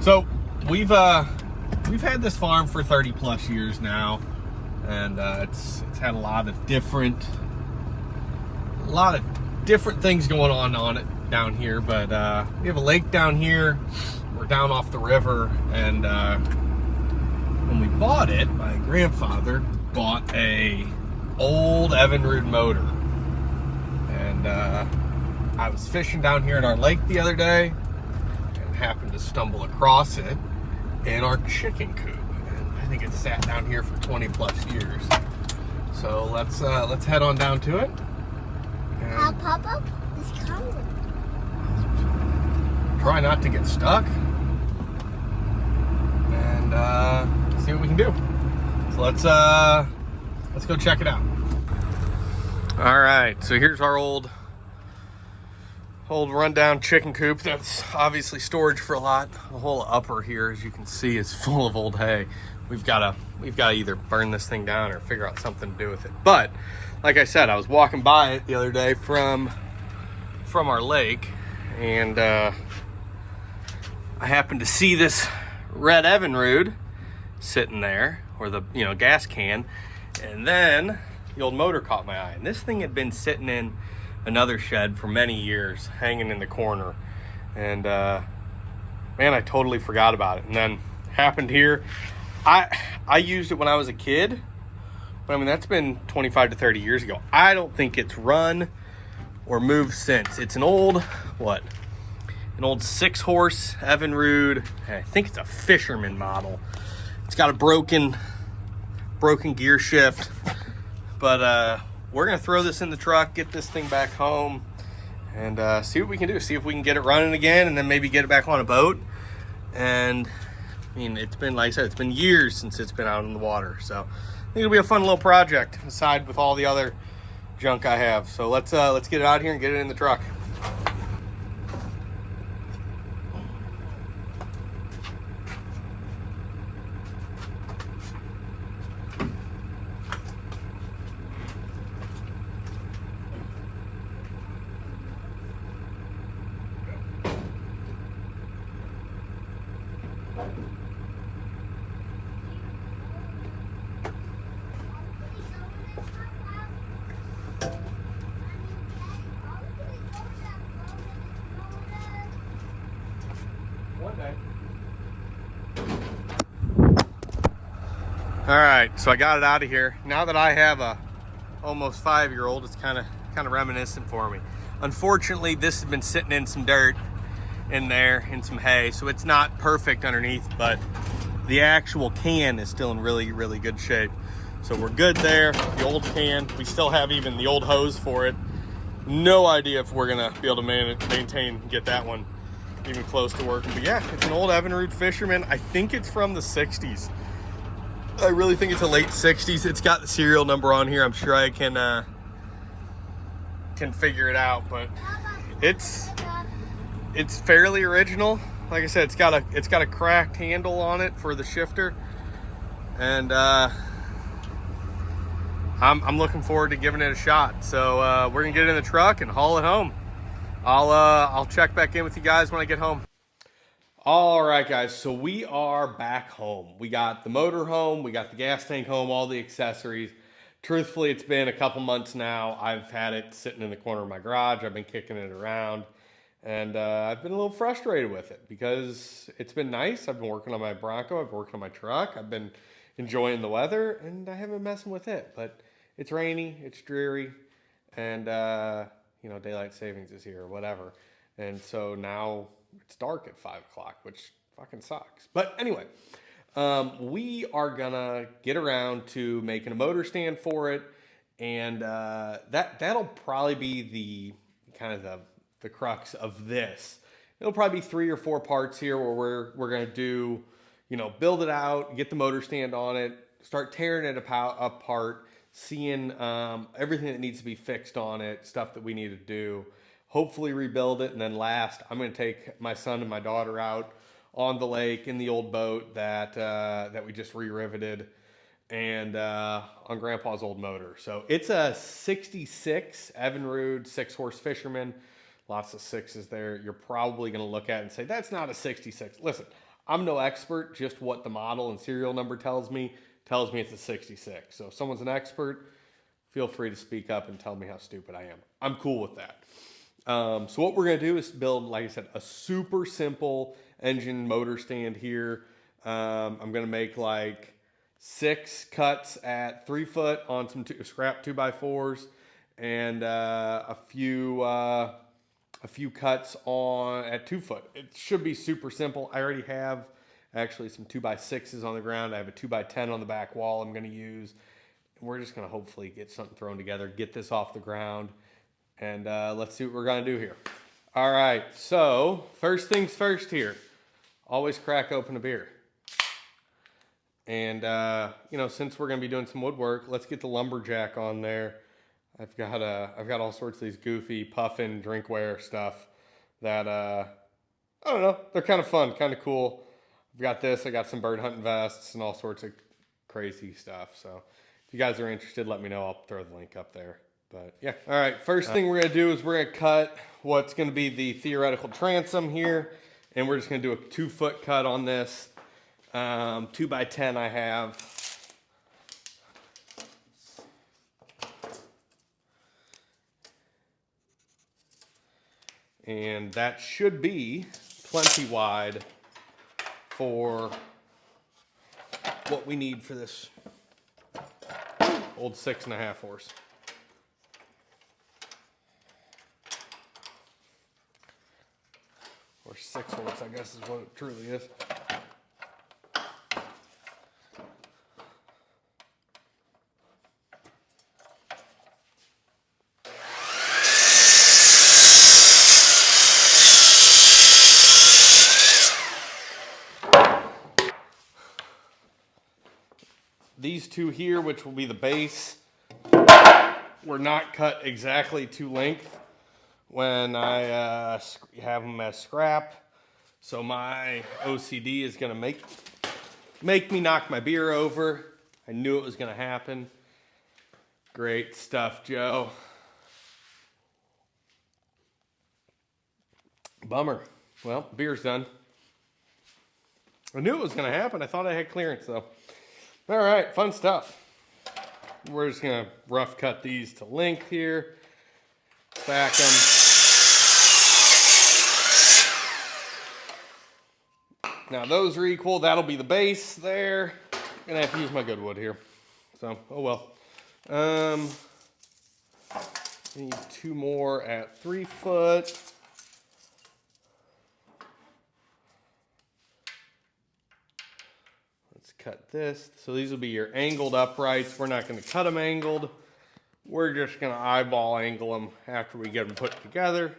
So we've had this farm for 30 plus years now, and it's had a lot of different things going on it down here. But we have a lake down here. We're down off the river, and when we bought it, my grandfather bought a old Evinrude motor, and I was fishing down here at our lake the other day and happened to stumble across it in our chicken coop. And I think it's sat down here for 20 plus years. So let's head on down to it. How Papa is coming. Try not to get stuck, and see what we can do. So let's go check it out. All right, so here's our old rundown chicken coop. That's obviously storage for a lot. The whole upper here, as you can see, is full of old hay. We've got to either burn this thing down or figure out something to do with it. But like I said, I was walking by it the other day from our lake, and I happened to see this red Evinrude sitting there, or the gas can, and then the old motor caught my eye. And this thing had been sitting in another shed for many years, hanging in the corner, and man, I totally forgot about it. And then happened here. I used it when I was a kid, but I mean, that's been 25 to 30 years ago. I don't think it's run or moved since. It's an old 6-horse Evinrude. I think it's a Fisherman model. It's got a broken gear shift, but we're gonna throw this in the truck, get this thing back home, and see what we can do. See if we can get it running again, and then maybe get it back on a boat. And I mean, it's been, like I said, it's been years since it's been out in the water. So I think it'll be a fun little project, aside with all the other junk I have. So let's get it out here and get it in the truck. All right, so I got it out of here. Now that I have a almost 5-year-old, it's kind of reminiscent for me. Unfortunately, this has been sitting in some dirt in there, in some hay, so it's not perfect underneath, but the actual can is still in really, really good shape. So we're good there. The old can, we still have even the old hose for it. No idea if we're gonna be able to maintain, get that one even close to working. But yeah, it's an old Evinrude Fisherman. I think it's from the 60s. I really think it's a late 60s. It's got the serial number on here. I'm sure I can figure it out, but it's fairly original. Like I said, it's got a cracked handle on it for the shifter, and I'm looking forward to giving it a shot. So we're gonna get it in the truck and haul it home. I'll check back in with you guys when I get home. All right, guys, so we are back home. We got the motor home, we got the gas tank home, all the accessories. Truthfully, it's been a couple months now. I've had it sitting in the corner of my garage. I've been kicking it around, and I've been a little frustrated with it because it's been nice. I've been working on my Bronco, I've been working on my truck, I've been enjoying the weather, and I haven't been messing with it. But it's rainy, it's dreary, and daylight savings is here or whatever. And so now it's dark at 5 o'clock, which fucking sucks. But anyway, we are gonna get around to making a motor stand for it, and that'll probably be the kind of the crux of this. It'll probably be 3 or 4 parts here where we're gonna do, build it out, get the motor stand on it, start tearing it apart, seeing everything that needs to be fixed on it, stuff that we need to do. Hopefully rebuild it, and then last, I'm going to take my son and my daughter out on the lake in the old boat that we just re-riveted, and on Grandpa's old motor. So it's a 66 Evinrude 6-horse Fisherman. Lots of sixes there. You're probably going to look at it and say, that's not a 66. Listen, I'm no expert, just what the model and serial number tells me it's a 66. So if someone's an expert, feel free to speak up and tell me how stupid I am. I'm cool with that. So what we're going to do is build, like I said, a super simple engine motor stand here. I'm going to make like 6 cuts at 3 foot on some scrap 2x4s and a few cuts on at 2 foot. It should be super simple. I already have actually some 2x6s on the ground. I have a 2x10 on the back wall I'm going to use. We're just going to hopefully get something thrown together, get this off the ground, and let's see what we're going to do here. All right, so first things first here. Always crack open a beer. And, you know, since we're going to be doing some woodwork, let's get the lumberjack on there. I've got all sorts of these goofy puffin drinkware stuff that, I don't know, they're kind of fun, kind of cool. I've got this, I got some bird hunting vests and all sorts of crazy stuff. So if you guys are interested, let me know. I'll throw the link up there. But yeah, all right, first thing we're going to do is we're going to cut what's going to be the theoretical transom here. And we're just going to do a 2 foot cut on this. 2x10 I have. And that should be plenty wide for what we need for this old 6.5 horse. Or 6 horse, I guess is what it truly is. These two here, which will be the base, were not cut exactly to length when I have them as scrap. So my OCD is going to make me knock my beer over. I knew it was going to happen. Great stuff, Joe. Bummer. Well, beer's done. I knew it was going to happen. I thought I had clearance, though. All right, fun stuff. We're just going to rough cut these to length here. Stack them. Now those are equal. That'll be the base there. I'm going to have to use my good wood here. So, oh well. Need 2 more at 3 foot. Cut this. So these will be your angled uprights. We're not going to cut them angled. We're just going to eyeball angle them after we get them put together.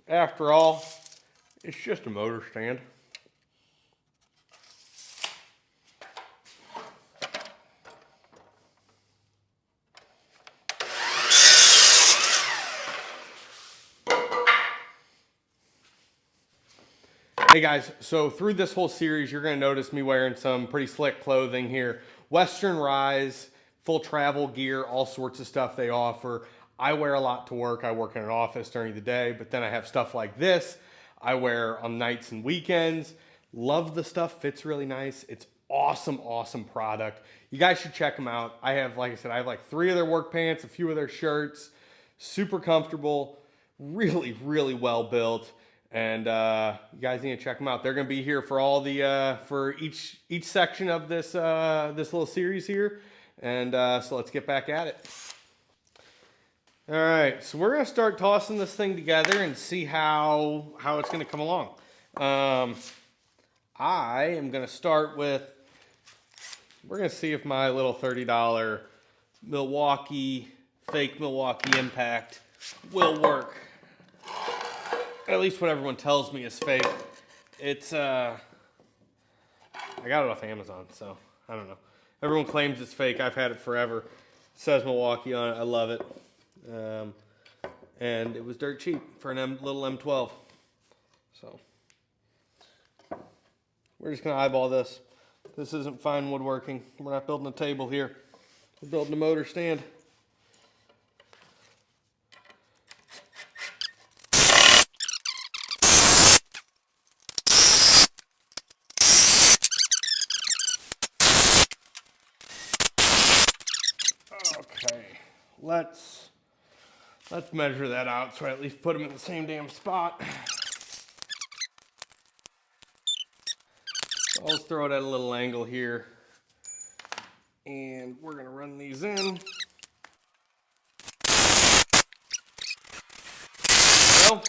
After all, it's just a motor stand. Hey guys, so through this whole series, you're going to notice me wearing some pretty slick clothing here. Western Rise, full travel gear, all sorts of stuff they offer. I wear a lot to work. I work in an office during the day, but then I have stuff like this I wear on nights and weekends. Love the stuff, fits really nice. It's awesome, awesome product. You guys should check them out. I have, like I said, I have like 3 of their work pants, a few of their shirts. Super comfortable, really, really well built. And you guys need to check them out. They're going to be here for all the for each section of this this little series here. And so let's get back at it. All right, so we're going to start tossing this thing together and see how it's going to come along. I am going to start with. We're going to see if my little $30 fake Milwaukee Impact will work. At least what everyone tells me is fake. It's, I got it off Amazon, so I don't know. Everyone claims it's fake. I've had it forever. It says Milwaukee on it. I love it. And it was dirt cheap for an little M12. So we're just going to eyeball this. This isn't fine woodworking. We're not building a table here. We're building a motor stand. Okay, let's measure that out so I at least put them in the same damn spot. So let's throw it at a little angle here. And we're gonna run these in. Well,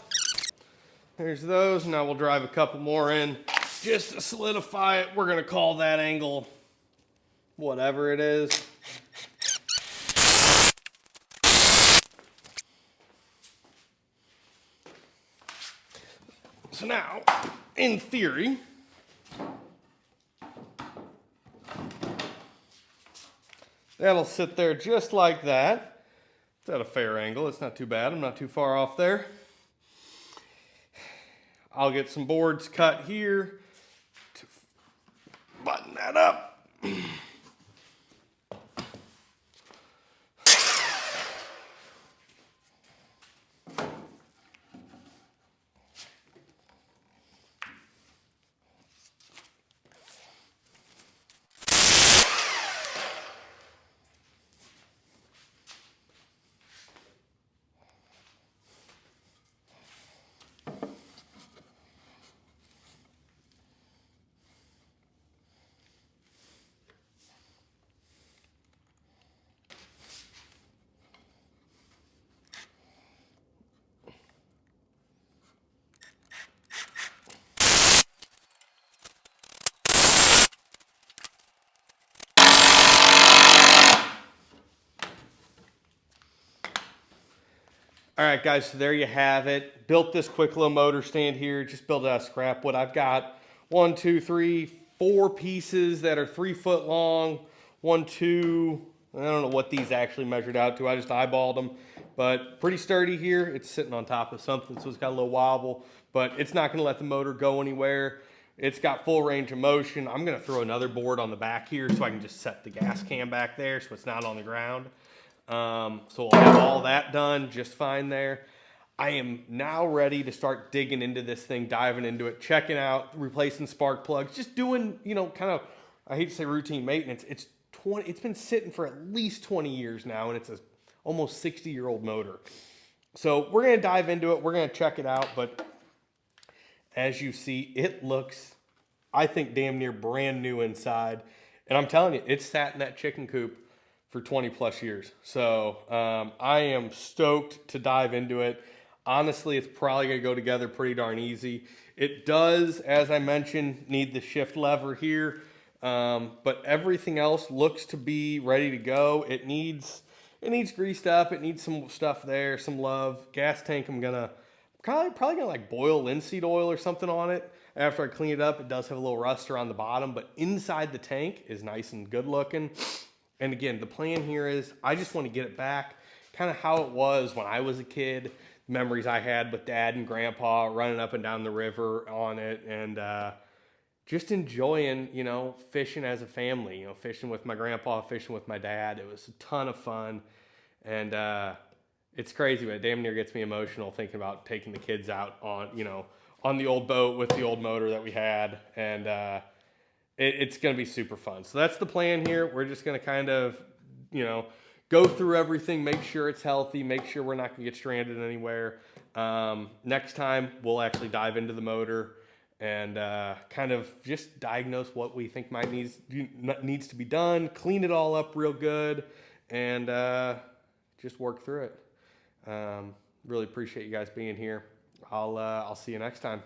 there's those. Now we'll drive a couple more in just to solidify it. We're gonna call that angle whatever it is. So now, in theory, that'll sit there just like that. It's at a fair angle. It's not too bad. I'm not too far off there. I'll get some boards cut here to button that up. All right, guys, so there you have it. Built this quick little motor stand here. Just built it out of scrap wood. I've got 1, 2, 3, 4 pieces that are 3 foot long. 1, 2, I don't know what these actually measured out to. I just eyeballed them. But pretty sturdy here. It's sitting on top of something, so it's got a little wobble. But it's not going to let the motor go anywhere. It's got full range of motion. I'm going to throw another board on the back here so I can just set the gas can back there so it's not on the ground. So we'll have all that done just fine there. I am now ready to start digging into this thing, diving into it, checking out, replacing spark plugs, just doing, you know, kind of, I hate to say routine maintenance. It's been sitting for at least 20 years now, and it's a almost 60-year-old motor. So we're going to dive into it. We're going to check it out. But as you see, it looks, I think, damn near brand new inside. And I'm telling you, it's sat in that chicken coop for 20 plus years. So I am stoked to dive into it. Honestly, it's probably gonna go together pretty darn easy. It does, as I mentioned, need the shift lever here, but everything else looks to be ready to go. It needs greased up. It needs some stuff there, some love. Gas tank, I'm probably gonna like boil linseed oil or something on it. After I clean it up, it does have a little rust around the bottom, but inside the tank is nice and good looking. And again, the plan here is I just want to get it back kind of how it was when I was a kid, memories I had with Dad and Grandpa running up and down the river on it, and just enjoying, you know, fishing as a family, you know, fishing with my grandpa, fishing with my dad. It was a ton of fun. And it's crazy, but it damn near gets me emotional thinking about taking the kids out on, you know, on the old boat with the old motor that we had. And it's going to be super fun. So that's the plan here. We're just going to kind of, you know, go through everything, make sure it's healthy, make sure we're not going to get stranded anywhere. Next time, we'll actually dive into the motor and kind of just diagnose what we think needs to be done, clean it all up real good, and just work through it. Really appreciate you guys being here. I'll see you next time.